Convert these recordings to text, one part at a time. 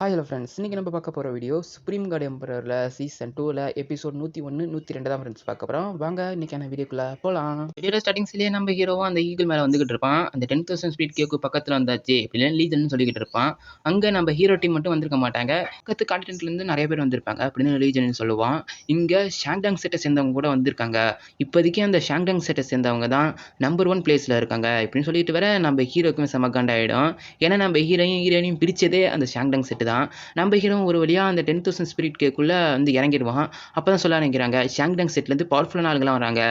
Hello friends, இன்னைக்கு நம்ம பார்க்க போகிற வீடியோ சுப்ரீம் கார்டு எம்பரரில் சீசன் 2ல் எபிசோட் 101, 102 தான் ஃப்ரெண்ட்ஸ் பார்க்க போகிறோம். வாங்க இன்னைக்கான வீடியோக்குள்ளே போகலாம். வீடியோட ஸ்டார்டிங்ஸ்லேயே நம்ம ஹீரோவும் அந்த ஈகிள் மேலே வந்துகிட்டு இருப்பான். அந்த 10,000 ஸ்பீட் கேக்கு பக்கத்தில் வந்தாச்சு இப்படின்னு லீஜன் சொல்லிக்கிட்டு இருப்பான். அங்கே நம்ம ஹீரோ டீம் மட்டும் வந்திருக்க மாட்டாங்க, பக்கத்து கான்டினென்ட்லேருந்து நிறைய பேர் வந்திருப்பாங்க அப்படின்னு லீஜன் சொல்லுவான். இங்கே ஷாங்டாங் செட்டை சேர்ந்தவங்க கூட வந்திருக்காங்க. இப்போதைக்கு அந்த ஷாங்டாங் செட்டை சேர்ந்தவங்க தான் நம்பர் 1 பிளேஸில் இருக்காங்க இப்படின்னு சொல்லிட்டு வர நம்ம ஹீரோக்குமே செம காண்டாயிடும். ஏன்னா நம்ம ஹீரோயினையும் பிரிச்சதே அந்த ஷாங்டாங் செட்டு தான். நம்ம ஹீரோ ஒரு வழியாக அந்த 10,000 ஸ்பிரிட் கேக்குள்ளே வந்து இறங்கிடுவான். அப்போ தான் சொல்ல நினைக்கிறாங்க ஷாங்டாங் செட்லேருந்து பவர்ஃபுல்லான ஆளுங்களாம் வராங்க.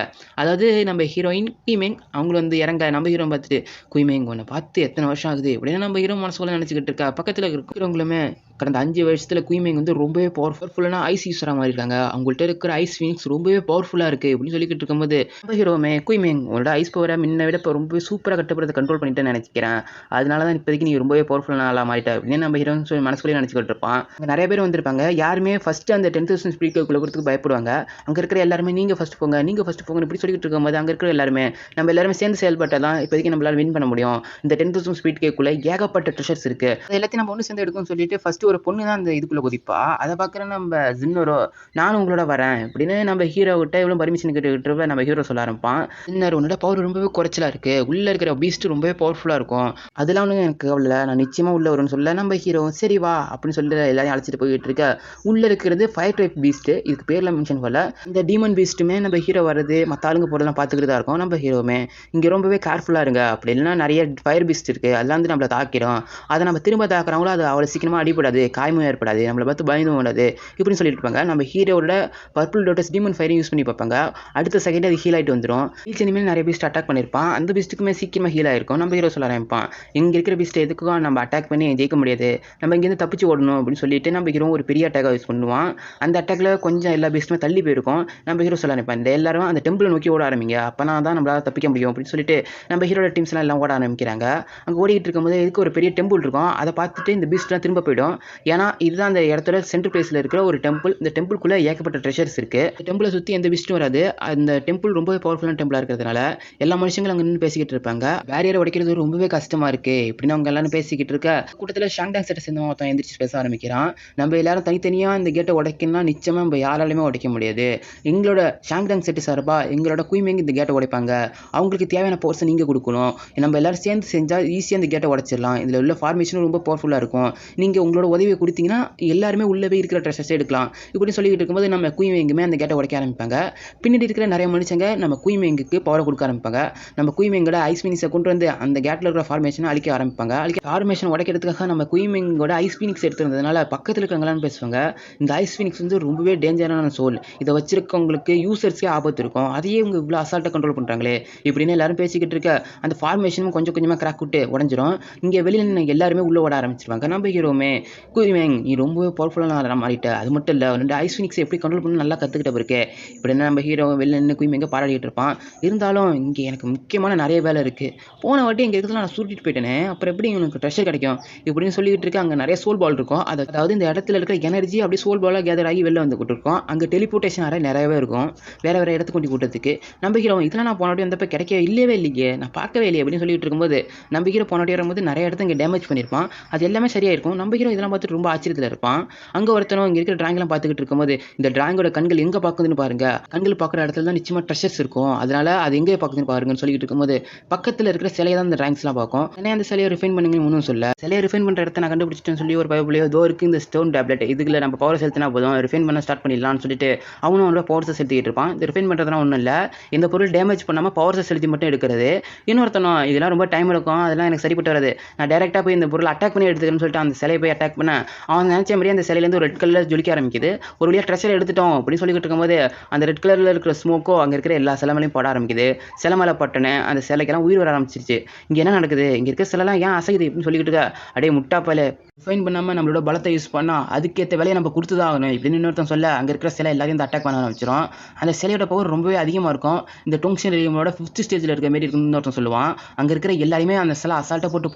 அதாவது நம்ம ஹீரோயின் குய்மேங் அவங்களும் வந்து இறங்க நம்ம ஹீரோ பார்த்துட்டு குய்மேங் உன்னை பார்த்து எத்தனை வருஷம் ஆகுது அப்படின்னு நம்ம ஹீரோ மனசுக்குள்ள நினச்சிக்கிட்டு இருக்கா. பக்கத்தில் இருக்கிறவங்களுமே கடந்த 5 வருஷத்தில் குய்மேங் வந்து ரொம்பவே பவர்ஃபுல்லான ஐஸ் யூஸராக மாதிரி இருக்காங்க. அவங்கள்ட்ட இருக்கிற ஐஸ் ஃபீனிக்ஸ் ரொம்பவே பவர்ஃபுல்லாக இருக்குது அப்படின்னு சொல்லிக்கிட்டு இருக்கும்போது நம்ம ஹீரோமே குய்மேங் உங்களோட ஐஸ் பவரை முன்ன விட இப்போ ரொம்பவே சூப்பராக கட்டுப்படுறதை கண்ட்ரோல் பண்ணிட்டேன்னு நினைக்கிறேன். அதனால தான் இப்போதைக்கு நீ ரொம்பவே பவர்ஃபுல்லான ஆளாக மாறிட்ட அப்படின்னு நம்ம ஹீரோன்னு சொல்லி மனசுக்குள்ளே நினச்சிக்கிட்டு இருப்பான். அங்கே நிறைய பேர் வந்திருப்பாங்க. யாருமே ஃபஸ்ட்டு அந்த 10,000 ஸ்பீட் கேக்குள்ளே போகிறதுக்கு பயப்படுவாங்க. அங்கே இருக்கிற எல்லாருமே நீங்கள் ஃபஸ்ட்டு போங்க இப்படி சொல்லிக்கிட்டு இருக்கும்போது அங்கே இருக்கிற எல்லாருமே நம்ம எல்லாருமே சேர்ந்து செயல்பட்டால் தான் இப்போதைக்கு நம்மளால் வின் பண்ண முடியும். இந்த 10,000 ஸ்பீட் கேக்குள்ளே ஏகப்பட்ட ட்ரெஷர்ஸ் இருக்குது, அது எல்லாத்தையும் நம்ம ஒன்று சேர்ந்து எடுக்கணும்னு சொல்லிட்டு ஃபஸ்ட்டு ஒரு பொண்ணு தான் அந்த இதுக்குள்ளே குதிப்பா. அதை பார்க்குற நம்ம ஜின்னரோ நானும் உங்களோட வரேன் அப்படின்னு நம்ம ஹீரோ கிட்ட இவ்வளோ பர்மிஷன் கேட்டுக்கிட்டு நம்ம ஹீரோ சொல்ல ஆரம்பிப்பான். ஜின்னர் உன்னோட பவர் ரொம்பவே குறைச்சலாக இருக்குது, உள்ளே இருக்கிற பீஸ்ட் ரொம்பவே பவர்ஃபுல்லாக இருக்கும், அதெல்லாம் ஒன்றும் எனக்கு கவலை, நான் நிச்சயமாக உள்ளே வரும்னு சொல்ல நம்ம ஹீரோ சரி வா அப்படின்னு சொல்லிட்டு எல்லாரையும் அழைச்சிட்டு போயிட்டு இருக்க. உள்ளே இருக்கிறது ஃபயர் டைப் பீஸ்ட்டு, இதுக்கு பேரில் மென்ஷன் பண்ணல. இந்த டீமன் பீஸ்ட்டுமே நம்ம ஹீரோ வர்றது மற்ற ஆளுங்க போகிறதெல்லாம் பார்த்துக்கிட்டு தான் இருக்கும். நம்ம ஹீரோமே இங்கே ரொம்பவே கேர்ஃபுல்லாக இருங்க, அப்படி இல்லைன்னா நிறைய ஃபயர் பீஸ்ட் இருக்குது, அதெல்லாம் வந்து நம்மளை தாக்கிடும், அதை நம்ம திரும்ப தாக்குறாங்களோ அது அவ்வளோ சீக்கிரமாக அடிப்படாது, காயமும் ஏற்படாது, நம்மளை பார்த்து பயந்தும் விடாது இப்படின்னு சொல்லிட்டு இருப்பாங்க. நம்ம ஹீரோட பர்பிள் டோட்டஸ் டீமன் ஃபயரையும் யூஸ் பண்ணி பார்ப்பாங்க. அடுத்த செகண்ட் அது ஹீல் ஆகிட்டு வந்துடும். ஹீல்ஸ் இனிமேல் நிறைய பீஸ்ட் அட்டாக் பண்ணியிருப்பான். அந்த பீஸ்ட்டுக்குமே சீக்கிரமாக ஹீல் ஆயிருக்கும். நம்ம ஹீரோ சொல்ல ஆரம்பிப்பான், இங்கே இருக்கிற பீஸ்ட் எதுக்கும் நம்ம அட்டாக் பண்ணி ஜெயிக்க முடியாது, நம்ம இங்கேருந்து தப்பிச்சு ஓடணும் அப்படின்னு சொல்லிட்டு நம்ம ஹீரோ ஒரு பெரிய அட்டாக் யூஸ் பண்ணுவான். அந்த அட்டாக்ல கொஞ்சம் எல்லா பீஸ்ட்டுமே தள்ளி போயிருக்கும். நம்ம ஹீரோ சொல்ல ஆரம்பிப்பான், இந்த எல்லாரும் அந்த டெம்பிளை நோக்கி ஓட ஆரம்பிங்க, அப்போனா தான் நம்மளால் தப்பிக்க முடியும் அப்படின்னு சொல்லிட்டு நம்ம ஹீரோட டீம்ஸ்லாம் எல்லாம் ஓட ஆரம்பிக்கிறாங்க. அங்கே ஓடிட்டு இருக்கும்போது இதுக்கு ஒரு பெரிய டெம்பிள் இருக்கும். அதை பார்த்துட்டு இந்த பீஸ்ட்லாம் திரும்ப போயிடும். ஏன்னா இதுதான் அந்த இடத்துல சென்ட்ரல் பிளேஸில் இருக்கிற ஒரு டெம்பிள். இந்த டெம்பிள்குள்ளே ஏகப்பட்ட ட்ரெஷர்ஸ் இருக்குது. இந்த டெம்பிளை சுற்றி எந்த பீஸ்ட்டும் வராது. அந்த டெம்பிள் ரொம்பவே பவர்ஃபுல்லான டெம்பிளாக இருக்கிறதுனால எல்லா மனுஷங்களும் அங்கே நின்று பேசிக்கிட்டு இருப்பாங்க. பேரியரை உடைக்கிறது ரொம்பவே கஷ்டமாக இருக்குது இப்படின்னு அவங்க எல்லாரும் பேசிக்கிட்டு இருக்க கூட்டத்தில் ஷாங்டாங் செட்டை சேர்ந்தவன் ஒருத்தன் எந்திரிச்சு பேச ஆரம்பிக்கிறான். நம்ம எல்லாரும் தனித்தனியாக இந்த கேட்டை உடைக்கணும்னா நிச்சயமாக நம்ம யாராலுமே உடைக்க முடியாது. எங்களோட ஷாங்டாங் செட்டு சார்பாக எங்களோட குய்மேங் இந்த கேட்டை உடைப்பாங்க, அவங்களுக்கு தேவையான போர்ஸை நீங்கள் கொடுக்கணும், நம்ம எல்லாரும் சேர்ந்து செஞ்சால் ஈஸியாக இந்த கேட்டை உடைச்சிடலாம், இதில் உள்ள ஃபார்மேஷனும் ரொம்ப பவர்ஃபுல்லாக இருக்கும், நீங்கள் உங்களோட உதவியை கொடுத்தீங்கன்னா எல்லாருமே உள்ளவே இருக்கிற ட்ரெஷர்ஸை எடுக்கலாம் இப்படின்னு சொல்லிக்கிட்டு இருக்கும்போது நம்ம குய்மேங்குமே அந்த கேட்டை உடைக்க ஆரம்பிப்பாங்க. பின்னாடி இருக்கிற நிறைய மனுஷங்க நம்ம குய்மேங்குக்கு பவரை கொடுக்க ஆரம்பிப்பாங்க. நம்ம குய்மேங்கோட ஐஸ் ஃபீனிக்ஸை கொண்டு வந்து அந்த கேட்டில் இருக்கிற ஃபார்மேஷனை அழிக்க ஆரம்பிப்பாங்க. ஃபார்மேஷன் உடைக்கிறதுக்காக நம்ம குய்மேங்கோட ஐஸ் ஃபீனிக்ஸ் எடுத்துருந்ததுனால பக்கத்தில் இருக்கிறவங்களான்னு பேசுவாங்க, இந்த ஐஸ் ஃபீனிக்ஸ் வந்து ரொம்பவே டேஞ்சரான சோல், இதை வச்சிருக்கவங்களுக்கு யூசர்ஸ்க்கே ஆபத்து இருக்கும், அதையே இவங்க இவ்வளோ அசால்ட்டாக கண்ட்ரோல் பண்ணுறாங்களே இப்படின்னு எல்லாரும் பேசிக்கிட்டு இருக்க அந்த ஃபார்மேஷனும் கொஞ்சம் கொஞ்சமாக கிராக் விட்டு உடஞ்சிரும். இங்கே வெளியில் எல்லாருமே உள்ளே ஓட ஆரம்பிச்சிருவாங்க. நம்ம ஹீரோமே குய்மேங் நீ ரொம்பவே பவர்ஃபுல்லான மாறிட்ட, அது மட்டும் இல்லை ரெண்டு ஐஸ் ஃபீனிக்ஸ் எப்படி கண்ட்ரோல் பண்ணி நல்லா கற்றுக்கிட்ட இருக்கே இப்படின்னா நம்ம ஹீரோ வெளில நின்று குய்மேங்க பாராட்டிகிட்டு இருப்பான். இருந்தாலும் இங்கே எனக்கு முக்கியமான நிறைய வேலை இருக்குது, போன வாட்டி இங்கே இருக்கிறதுலாம் நான் சுருட்டிட்டு போயிட்டேனே, அப்புறம் எப்படி எனக்கு ட்ரெஷர் கிடைக்கும் இப்படின்னு சொல்லிக்கிட்டு இருக்க. அங்கே நிறைய சோல் பால் இருக்கும், அதாவது இந்த இடத்துல இருக்கிற எனர்ஜி அப்படியே சோல் பாலாக கேதர் ஆகி வெளில வந்துகிட்டு இருக்கும். அங்கே டெலிபோர்ட்டேஷன் நிறையவே இருக்கும், வேற வேற இடத்துக்கு கொண்டு கூட்டத்துக்கு. நம்ம ஹீரோ இதெல்லாம் நான் போன வாட்டி வந்தப்போ கிடைக்கவே இல்லையே, நான் பார்க்கவே இல்லையே அப்படின்னு சொல்லிட்டு இருக்கும்போது நம்ம ஹீரோ போன வாட்டி வரும்போது நிறைய இடத்த இங்கே டேமேஜ் பண்ணியிருப்பான், அது எல்லாமே சரியாக இருக்கும். நம்ம ஹீரோ இதெல்லாம் பார்த்துட்டு ரொம்ப ஆச்சரியத்தில் இருப்பான். அங்கே ஒருத்தனும் இங்கே இருக்கிற டிராங்கெல்லாம் பார்த்துக்கிட்டு இருக்கும்போது இந்த டிராங்கோட கண்கள் எங்கே பார்க்குதுன்னு பாருங்க, கண்கள் பார்க்குற இடத்துல தான் நிச்சயமாக ட்ரெஷர்ஸ் இருக்கும், அதனால அது எங்கே பார்க்குதுன்னு பாருங்கன்னு சொல்லிட்டு இருக்கும்போது பக்கத்தில் இருக்கிற சிலையை தான் இந்த டிராங்க்ஸ்லாம் பார்க்கும். ஏன்னா அந்த சிலையை ரிஃபைன் பண்ணுங்கன்னு ஒன்றும் சொல்ல, சிலையை ரிஃபைன் பண்ணுற இடத்த நான் கண்டுபிடிச்சிட்டேன்னு சொல்லி ஒரு பைபிளையோ தோ இருக்குது இந்த ஸ்டோன் டேப்லெட், இதுக்குள்ள நம்ம பவர் செலுத்தினா போதும் ரிஃபைன் பண்ண ஸ்டார்ட் பண்ணிடலாம்னு சொல்லிட்டு அவனும் அவனோட பவர்ஸை செலுத்திக்கிட்டு இருப்பான். இந்த ரிஃபைன் பண்ணுறதுலாம் ஒன்றும் இல்லை, இந்த பொருள் டேமேஜ் பண்ணாமல் பவர்ஸை செலுத்தி மட்டும் எடுக்கிறது. இன்னொருத்தனும் இதெல்லாம் ரொம்ப டைம் எடுக்கும், அதெல்லாம் எனக்கு சரிப்பட்டு வராது, நான் டேரெக்டாக போய் இந்த பொருள் அட்டாக் பண்ணி எடுத்துக்கிறேன்னு சொல்லிட்டு அந்த சிலையை போய் அட்டாக் பண்ண அவன் நினச்ச மாதிரியே அந்த சிலையிலேருந்து ஒரு ரெட் கலர் ஜொலிக்க ஆரம்பிக்குது. ஒரு வழியாக ட்ரெஷர் எடுத்துட்டோம் அப்படின்னு சொல்லிக்கிட்டு இருக்கும்போது அந்த ரெட் கலரில் இருக்கிற ஸ்மோக்கோ அங்கே இருக்கிற எல்லா சிலைமையிலையும் போட ஆரம்பிக்குது. சிலை மேலே பட்டனே அந்த சிலைக்கெல்லாம் உயிர் வர ஆரம்பிச்சிருச்சு. இங்கே என்ன நடக்குது, இங்கே இருக்க சிலைலாம் ஏன் அசையுது அப்படின்னு சொல்லிக்கிட்டு இருக்க. அப்படியே முட்டாப்பாலே ரிஃபைன் பண்ணாமல் நம்மளோட பலத்தை யூஸ் பண்ணால் அதுக்கேற்ற வேலையை நம்ம கொடுத்து தான் ஆகணும் இப்படின்னு இன்னொருத்தன் சொல்ல அங்கே இருக்கிற சிலை எல்லாரையும் இந்த அட்டாக் பண்ண ஆரம்பிச்சிடும். அந்த சிலையோட பவர் ரொம்பவே அதிகமாக இருக்கும். இந்த டோங்ஷன் ரீமோட 5th ஸ்டேஜில் இருக்க மாரி இருக்குன்னு இன்னொருத்தன் சொல்லுவான். அங்கே இருக்கிற எல்லாருமே அந்த சிலை அசால்ட்டாக போட்டு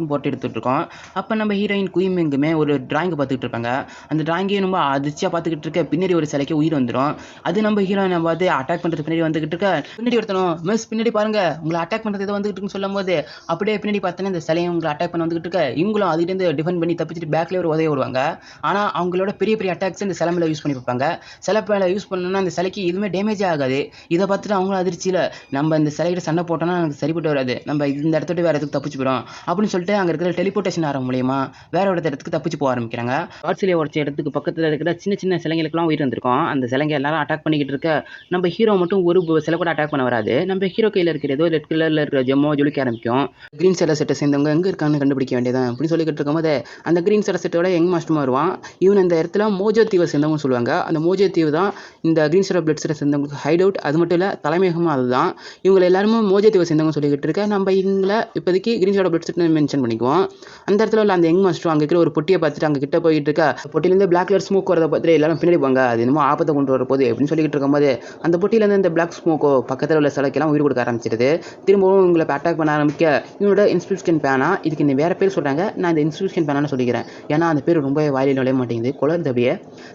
போட்டு எடுத்துகிட்டு இருக்கோம். அப்போ நம்ம ஹீரோயின் குய்மேங்குமே ஒரு டிராயிங் பார்த்துக்கிட்டு இருப்பாங்க. அந்த டிராயிங்கையும் ரொம்ப அதிர்ச்சியாக பார்த்துக்கிட்டு இருக்க பின்னாடி ஒரு சிலைக்கு உயிர் வந்துடும். அது நம்ம ஹீரோயினை பார்த்து அட்டாக் பண்ணுறது பின்னாடி வந்துகிட்டு இருக்க. பின்னாடி ஒருத்தனும் மிஸ் பின்னாடி பாருங்க உங்களை அட்டாக் பண்ணுறது எதை வந்துகிட்டு இருக்குன்னு சொல்லும் போது அப்படியே பின்னாடி பார்த்தோன்னா இந்த சிலையும் உங்களை அட்டாக் பண்ண வந்துகிட்டு இருக்க. இவங்களும் அதுலேருந்து டிஃபெண்ட் பண்ணி தப்பிச்சுட்டு பேக்லேயே ஒரு உதவி விடுவாங்க. ஆனால் அவங்களோட பெரிய பெரிய அட்டாக்ஸ் இந்த சிலை மேலே யூஸ் பண்ணி பார்ப்பாங்க. சிலை மேலே யூஸ் பண்ணணும்னா அந்த சிலைக்கு எதுவுமே டேமேஜே ஆகாது. இதை பார்த்துட்டு அவங்களும் அதிர்ச்சியில் நம்ம இந்த சிலைகிட்ட சண்டை போட்டோம்னா எனக்கு சரிப்பட்டு வராது, நம்ம இந்த இடத்துல வேறு இடத்துக்கு தப்பிச்சு போயிடும் அப்படின்னு சொல்லிட்டு அங்கே இருக்கிற டெலிபோர்டேஷன் ஆரம் மூலியமா வேற ஒரு இடத்துக்கு தப்பிச்சு போக ஆரம்பிக்கிறாங்க. காட்சியிலே உடச்ச இடத்துக்கு பக்கத்தில் இருக்கிற சின்ன சின்ன சிலைங்களுக்குலாம் உயிர் வந்திருக்கும். அந்த சிலைங்க எல்லாரும் அட்டாக் பண்ணிக்கிட்டு இருக்க நம்ம ஹீரோ மட்டும் ஒரு சிலை கூட அட்டாக் பண்ண வராது. நம்ம ஹீரோ கையில் இருக்கிற ஏதோ ரெட் கலரில் இருக்கிற ஜெம்மோ ஜொலிக்க ஆரம்பிக்கும். கிரீன் சிலை செட்டை சேர்ந்தவங்க எங்கே இருக்கான்னு கண்டுபிடிக்க வேண்டியதான் அப்படின்னு சொல்லிக்கிட்டு இருக்கும்போது அந்த கிரீன் சிலை செட்டோட யங் மாஸ்டர் வருவான். இவன் இந்த இடத்துல மோஜோ தீவை சேர்ந்தவங்க சொல்லுவாங்க. அந்த மோஜோ தீவு தான் இந்த கிரீன் சிலை பிளட் செட்டை சேர்ந்தவங்களுக்கு ஹைட் அவுட். அது மட்டும் இல்லை தலைமையகமும் அதுதான். இவங்க எல்லாருமே மோஜோ தீவை சேர்ந்தவங்க சொல்லிக்கிட்டு இருக்க. நம்ம இவங்களை இப்போதைக்கு கிரீன் சிலை பிளட் செட்டை மென்ஷன் பண்ணிக்குவோம். அந்த இடத்துல உள்ள அந்த யங் மாஸ்டர் அங்கே இருக்கிற ஒரு பொட்டியை பார்த்துட்டு அங்கே கிட்ட போயிட்டு இருக்கா. பொட்டியிலேருந்து பிளாக் கலர் ஸ்மோக் வரதை பார்த்துட்டு எல்லாரும் பின்னாடி போங்க, அது என்னமோ ஆபத்தை கொண்டு வர போகுது அப்படின்னு சொல்லிக்கிட்டு இருக்கும்போது அந்த பொட்டியிலேருந்து இந்த பிளாக் ஸ்மோக்கோ பக்கத்தில் உள்ள சிலைக்கெல்லாம் உயிர் கொடுக்க ஆரம்பிச்சிருது. திரும்பவும் உங்களை அட்டாக் பண்ண ஆரம்பிக்க இவனோட இன்ஸ்பியூஷன் பேனா, இதுக்கு இந்த வேற பேர் சொல்கிறாங்க, நான் இந்த இன்ஸ்பியூஷன் பேனான்னு சொல்லிக்கிறேன். ஏன்னா அந்த பேர் ரொம்ப வாயிலில் நுழைய மாட்டேங்குது, குளர் தபியே.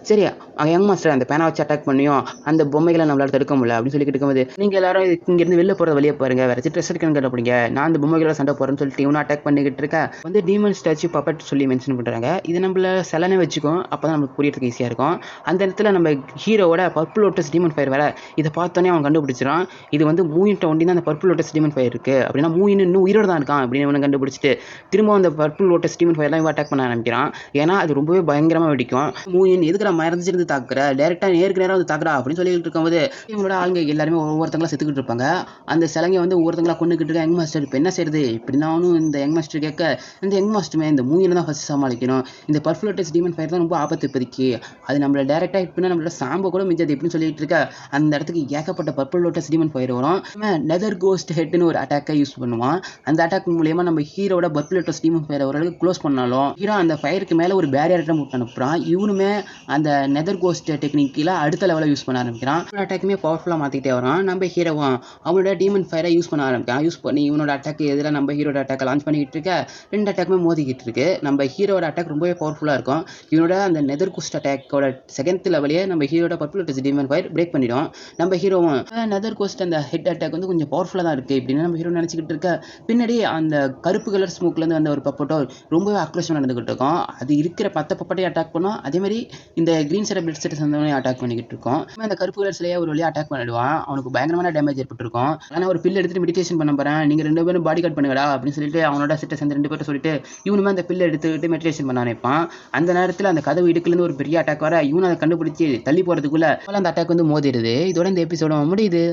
சரி, அங்கே யங் மாஸ்டர் அந்த பேனா வச்சு அட்டாக் பண்ணியும் அந்த பொம்மைகளை நம்மளால தடுக்க முடியல அப்படின்னு சொல்லிக்கிட்டு இருக்கும்போது நீங்கள் எல்லாரும் இங்கேருந்து வெளில போகிற வழியை பாருங்க, வேறு ட்ரெஸ் எடுக்கணும் கேட்டப்படிங்க, நான் அந்த பொம்மைகளை சண்டை போகிறேன்னு சொல்லிட்டு இவனும் அட்டாக் பண்ணிக்கிட்டு இருக்கேன். வந்து டீமன் ஸ்டாச்சு பப்பட் சொல்லி மென்ஷன் பண்ணுறாங்க. இது நம்மள சிலனே வச்சுக்கும், அப்போ தான் நமக்கு புரியறதுக்கு ஈஸியாக இருக்கும். அந்த இடத்துல நம்ம ஹீரோவோட பர்பிள் லோட்டஸ் டீமன் ஃபயர் வேற, இதை பார்த்தோன்னே அவன் கண்டுபிடிச்சிடான். இது வந்து மூயின்ட்ட ஒண்டி தான் அந்த பர்பிள் லோட்டஸ் டீமன் ஃபயர் இருக்குது அப்படின்னா மூயின் இன்னும் உயிரோடு தான் இருக்கான் அப்படின்னு அவனை கண்டுபிடிச்சிட்டு திரும்ப அந்த பர்பிள் லோட்டஸ் டீமன் ஃபயர்லாம் இவன் அட்டாக் பண்ண ஆரம்பிக்கிறான். ஏன்னா அது ரொம்பவே பயங்கரமாக வெடிக்கும். மூயின் எதுக்குற மறைஞ்சிருந்து தாக்குற, டேரெக்டாக நேருக்கு நேரம் வந்து தாக்குறா அப்படின்னு சொல்லிட்டு இருக்கும்போது இவங்களோட ஆளுங்க எல்லாருமே ஒவ்வொருத்தங்களா செத்துக்கிட்டு இருப்பாங்க. அந்த சிலைங்க வந்து ஒவ்வொருத்தங்களா கொண்டுக்கிட்டு இருக்க. யங் மாஸ்டர் இப்போ என்ன செய்யுது இப்படின்னாலும் இந்த யங் மாஸ்டர் கேட்க, இந்த யங் மாஸ்டருமே இந்த மூயினை தான் ஃபர்ஸ்ட் சமாளிக்கணும், இந்த பர்பிள் லோட்டஸ் டீமன் ஃபயர் தான் ரொம்ப ஆபத்து இப்போதைக்கு, அது நம்மள டேரெக்டாக ஹிட் பண்ணால் நம்மளோட சாம்போ கூட மிஞ்சாது எப்படின்னு சொல்லிட்டு இருக்க. அந்த இடத்துக்கு ஏகப்பட்ட பர்பிள் லோட்டஸ் டீமன் ஃபயர் வரும். நெதர் கோஸ்ட் ஹெட்னு ஒரு அட்டாக்கை யூஸ் பண்ணுவான். அந்த அட்டாக் மூலியமா நம்ம ஹீரோட பர்பிள் லோட்டஸ் டீமன் ஃபயர் ஓரளவுக்கு க்ளோஸ் பண்ணாலும் ஹீரோ அந்த ஃபயருக்கு மேலே ஒரு பேரியர் போட்டு அனுப்புறான். இவனுமே அந்த நெதர் கோஸ்ட் டெக்னிக்கில் அடுத்த லெவலில் யூஸ் பண்ண ஆரம்பிக்கிறான். அட்டாக்குமே பவர்ஃபுல்லாக மாற்றிக்கிட்டே வரான். நம்ம ஹீரோவும் அவனோட டீமன் ஃபயரை யூஸ் பண்ண ஆரம்பிக்கிறான். யூஸ் பண்ணி இவனோட அட்டாக் எதிராக நம்ம ஹீரோட அட்டாக்கை லான்ச் பண்ணிக்கிட்டு இருக்க. ரெண்டு அட்டாக்குமே மோதிக்கிட்டு இருக்கு. நம்ம ஹீரோட அட்டாக் ரொம்பவே பவர்ஃபுல்லாக இருக்கும். இவனோட அந்த நெதர் கோஸ்ட் அட்டாக்கோட செகண்ட் லெவலே நம்ம ஹீரோட purple lotus demon fire break பண்ணிடும். நம்ம ஹீரோவும் நெதர் கோஸ்ட் அந்த ஹெட் அட்டாக் வந்து கொஞ்சம் பவர்ஃபுல்லாக தான் இருக்குது இப்படின்னு நம்ம ஹீரோ நினச்சிக்கிட்டு இருக்க. பின்னாடி அந்த கருப்பு கலர் ஸ்மோக்லேருந்து வந்த ஒரு பப்பட்டோ ரொம்பவே ஆக்ரோஷம் நடந்துகிட்டு இருக்கும். அது இருக்கிற 10 பப்பட்டையும் அட்டாக் பண்ணும். அதேமாதிரி இந்த கிரீன் சிலை பிளட் செட்டை சேர்ந்தவனையும் அட்டாக் பண்ணிக்கிட்டு இருக்கும். அந்த கருப்பு கலர் சிலையை ஒரு வழியாக அட்டாக் பண்ணிடுவான். அவனுக்கு பயங்கரமான டேமேஜ் ஏற்பட்டிருக்கும். ஆனால் ஒரு பில் எடுத்துட்டு மெடிடேஷன் பண்ண போகிறேன், நீங்கள் 2 பேரும் பாடி கார்ட் பண்ணுங்கடா அப்படின்னு சொல்லிட்டு அவனோட செட்டை சேர்ந்து 2 பேர்ட்ட சொல்லிட்டு இவனுமே அந்த பில்லை எடுத்துக்கிட்டு மெடிடேஷன் பண்ண நினைப்பான். அந்த நேரத்தில் அந்த கதவு இடுக்குலேருந்து ஒரு பெரிய அட்டாக் வர இவனு அதை கண்டுபிடிச்சி தள்ளி போகிறதுக்குள்ள அந்த அட்டாக் வந்து மோதிடுது. இதோட இந்த எபிசோட முடியுது.